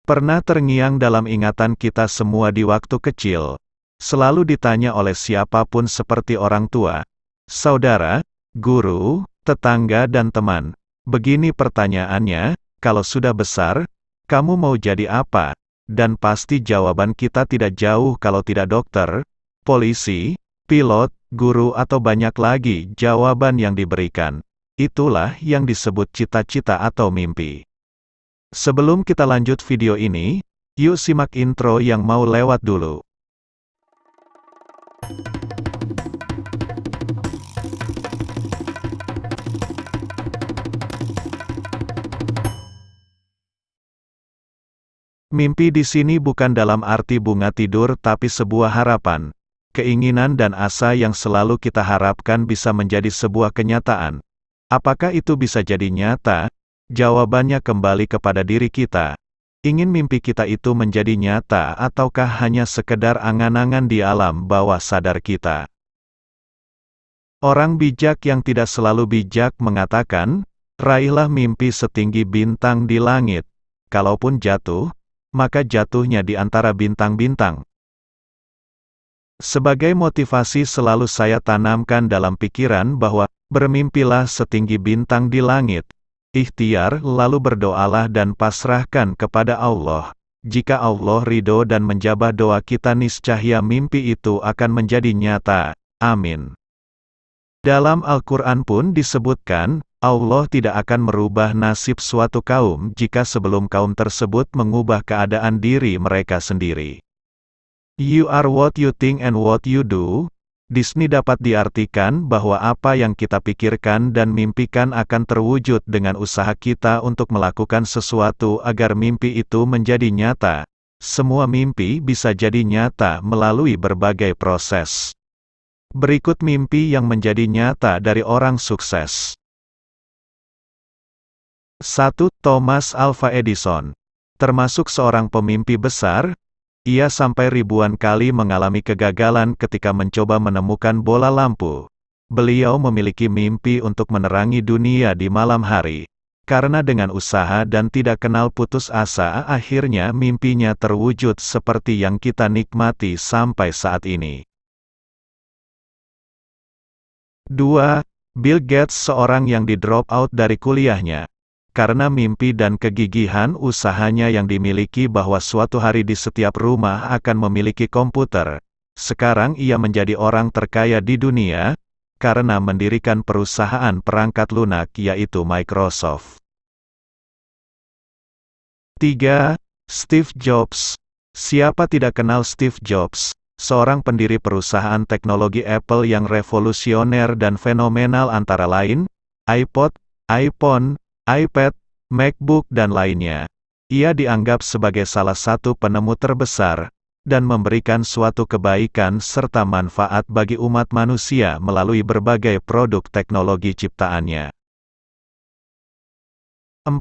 Pernah terngiang dalam ingatan kita semua di waktu kecil. Selalu ditanya oleh siapapun seperti orang tua, saudara, guru, tetangga dan teman. Begini pertanyaannya, kalau sudah besar, kamu mau jadi apa? Dan pasti jawaban kita tidak jauh kalau tidak dokter, polisi, pilot, guru atau banyak lagi jawaban yang diberikan. Itulah yang disebut cita-cita atau mimpi. Sebelum kita lanjut video ini, yuk simak intro yang mau lewat dulu. Mimpi di sini bukan dalam arti bunga tidur tapi sebuah harapan, keinginan dan asa yang selalu kita harapkan bisa menjadi sebuah kenyataan. Apakah itu bisa jadi nyata? Jawabannya kembali kepada diri kita. Ingin mimpi kita itu menjadi nyata ataukah hanya sekedar angan-angan di alam bawah sadar kita? Orang bijak yang tidak selalu bijak mengatakan, raihlah mimpi setinggi bintang di langit. Kalaupun jatuh, maka jatuhnya di antara bintang-bintang. Sebagai motivasi selalu saya tanamkan dalam pikiran bahwa, bermimpilah setinggi bintang di langit. Ikhtiar, lalu berdoalah dan pasrahkan kepada Allah. Jika Allah ridho dan menjabah doa kita niscaya mimpi itu akan menjadi nyata. Amin. Dalam Al-Quran pun disebutkan, Allah tidak akan merubah nasib suatu kaum jika sebelum kaum tersebut mengubah keadaan diri mereka sendiri. You are what you think and what you do. Di sini dapat diartikan bahwa apa yang kita pikirkan dan mimpikan akan terwujud dengan usaha kita untuk melakukan sesuatu agar mimpi itu menjadi nyata. Semua mimpi bisa jadi nyata melalui berbagai proses. Berikut mimpi yang menjadi nyata dari orang sukses. 1. Thomas Alva Edison. Termasuk seorang pemimpi besar, ia sampai ribuan kali mengalami kegagalan ketika mencoba menemukan bola lampu. Beliau memiliki mimpi untuk menerangi dunia di malam hari. Karena dengan usaha dan tidak kenal putus asa, akhirnya mimpinya terwujud seperti yang kita nikmati sampai saat ini. 2. Bill Gates, seorang yang di-drop out dari kuliahnya. Karena mimpi dan kegigihan usahanya yang dimiliki bahwa suatu hari di setiap rumah akan memiliki komputer. Sekarang ia menjadi orang terkaya di dunia, karena mendirikan perusahaan perangkat lunak yaitu Microsoft. 3. Steve Jobs. Siapa tidak kenal Steve Jobs, seorang pendiri perusahaan teknologi Apple yang revolusioner dan fenomenal antara lain, iPod, iPhone, iPad, MacBook dan lainnya. Ia dianggap sebagai salah satu penemu terbesar, dan memberikan suatu kebaikan serta manfaat bagi umat manusia melalui berbagai produk teknologi ciptaannya. 4.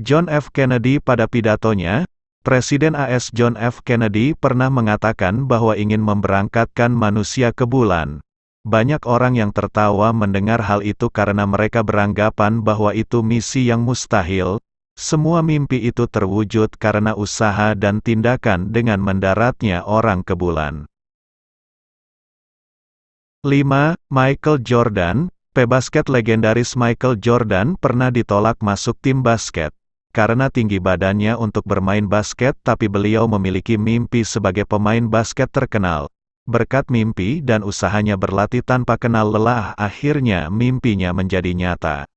John F. Kennedy. Pada pidatonya, Presiden AS John F. Kennedy pernah mengatakan bahwa ingin memberangkatkan manusia ke bulan. Banyak orang yang tertawa mendengar hal itu karena mereka beranggapan bahwa itu misi yang mustahil. Semua mimpi itu terwujud karena usaha dan tindakan dengan mendaratnya orang ke bulan. 5. Michael Jordan. Pebasket legendaris Michael Jordan pernah ditolak masuk tim basket. Karena tinggi badannya untuk bermain basket, tapi beliau memiliki mimpi sebagai pemain basket terkenal. Berkat mimpi dan usahanya berlatih tanpa kenal lelah, akhirnya mimpinya menjadi nyata.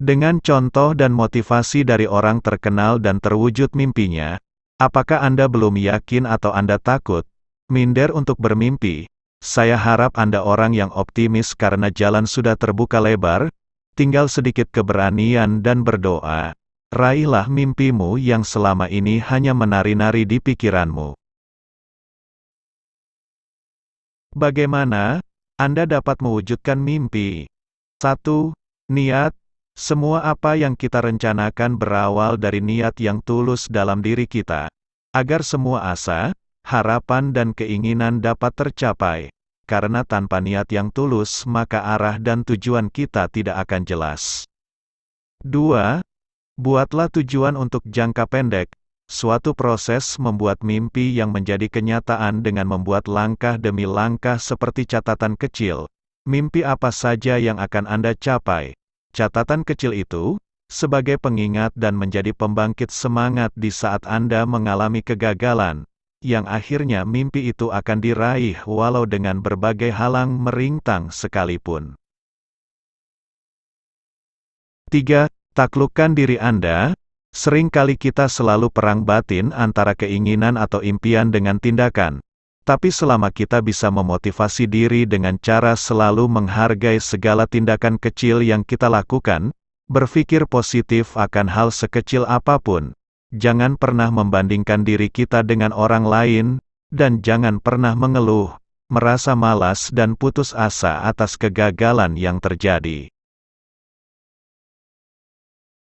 Dengan contoh dan motivasi dari orang terkenal dan terwujud mimpinya, apakah Anda belum yakin atau Anda takut, minder untuk bermimpi? Saya harap Anda orang yang optimis karena jalan sudah terbuka lebar, tinggal sedikit keberanian dan berdoa. Raihlah mimpimu yang selama ini hanya menari-nari di pikiranmu. Bagaimana Anda dapat mewujudkan mimpi? 1. Niat. Semua apa yang kita rencanakan berawal dari niat yang tulus dalam diri kita. Agar semua asa, harapan dan keinginan dapat tercapai. Karena tanpa niat yang tulus maka arah dan tujuan kita tidak akan jelas. 2. Buatlah tujuan untuk jangka pendek, suatu proses membuat mimpi yang menjadi kenyataan dengan membuat langkah demi langkah seperti catatan kecil. Mimpi apa saja yang akan Anda capai? Catatan kecil itu, sebagai pengingat dan menjadi pembangkit semangat di saat Anda mengalami kegagalan, yang akhirnya mimpi itu akan diraih walau dengan berbagai halang merintang sekalipun. 3. Taklukkan diri Anda. Seringkali kita selalu perang batin antara keinginan atau impian dengan tindakan. Tapi selama kita bisa memotivasi diri dengan cara selalu menghargai segala tindakan kecil yang kita lakukan, berpikir positif akan hal sekecil apapun, jangan pernah membandingkan diri kita dengan orang lain, dan jangan pernah mengeluh, merasa malas dan putus asa atas kegagalan yang terjadi.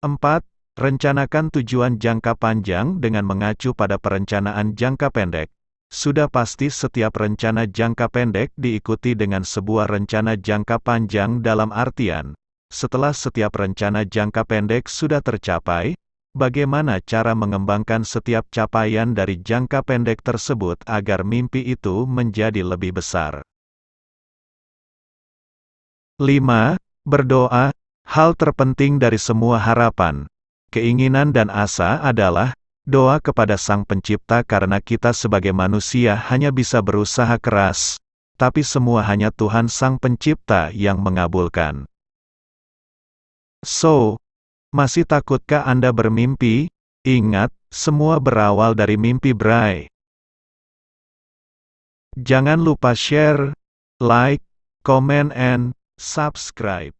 4. Rencanakan tujuan jangka panjang dengan mengacu pada perencanaan jangka pendek. Sudah pasti setiap rencana jangka pendek diikuti dengan sebuah rencana jangka panjang dalam artian, setelah setiap rencana jangka pendek sudah tercapai, bagaimana cara mengembangkan setiap capaian dari jangka pendek tersebut agar mimpi itu menjadi lebih besar. 5. Berdoa. Hal terpenting dari semua harapan, keinginan dan asa adalah doa kepada Sang Pencipta karena kita sebagai manusia hanya bisa berusaha keras, tapi semua hanya Tuhan Sang Pencipta yang mengabulkan. So, masih takutkah Anda bermimpi? Ingat, semua berawal dari mimpi Bray. Jangan lupa share, like, comment and subscribe.